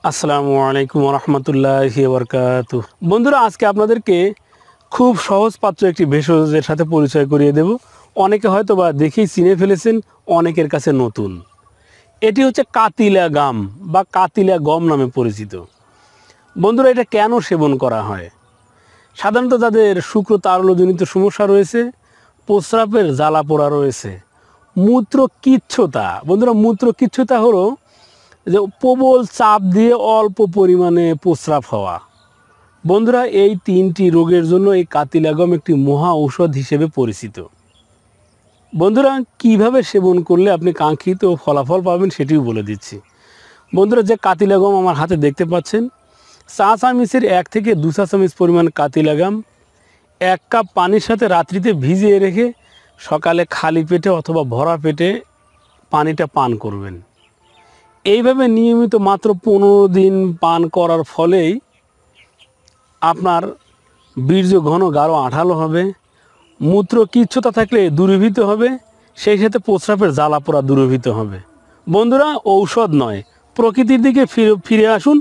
আসসালামু আলাইকুম রহমতুল্লাহি বারাকাতুহু। বন্ধুরা, আজকে আপনাদেরকে খুব সহজ পাত্র একটি ভেষজের সাথে পরিচয় করিয়ে দেব। অনেকে হয়তো বা দেখেই চিনে ফেলেছেন, অনেকের কাছে নতুন। এটি হচ্ছে কাতিলা গাম বা কাতিলা গম নামে পরিচিত। বন্ধুরা, এটা কেন সেবন করা হয়? সাধারণত যাদের শুক্র তারল্যজনিত সমস্যা রয়েছে, প্রস্রাবের জ্বালা পোড়া রয়েছে, মূত্রকিচ্ছুতা। বন্ধুরা, মূত্রকিচ্ছুতা হলো যে প্রবল চাপ দিয়ে অল্প পরিমাণে প্রস্রাব হওয়া। বন্ধুরা, এই তিনটি রোগের জন্য এই কাতিলা গম একটি মহা ঔষধ হিসেবে পরিচিত। বন্ধুরা, কিভাবে সেবন করলে আপনি কাঙ্ক্ষিত ফলাফল পাবেন সেটিও বলে দিচ্ছি। বন্ধুরা, যে কাতিলা গম আমার হাতে দেখতে পাচ্ছেন, চা চামচের 1 থেকে 2 চা চামচ পরিমাণ কাতিলা গম 1 কাপ পানির সাথে রাত্রিতে ভিজিয়ে রেখে সকালে খালি পেটে অথবা ভরা পেটে পানিটা পান করবেন। এইভাবে নিয়মিত মাত্র 15 দিন পান করার ফলেই আপনার বীর্য ঘন গাঢ় আঠালো হবে, মূত্রকিচ্ছুতা থাকলে দূরীভূত হবে, সেই সাথে প্রস্রাবের জ্বালা পোড়া দূরীভূত হবে। বন্ধুরা, ঔষধ নয়, প্রকৃতির দিকে ফিরে আসুন,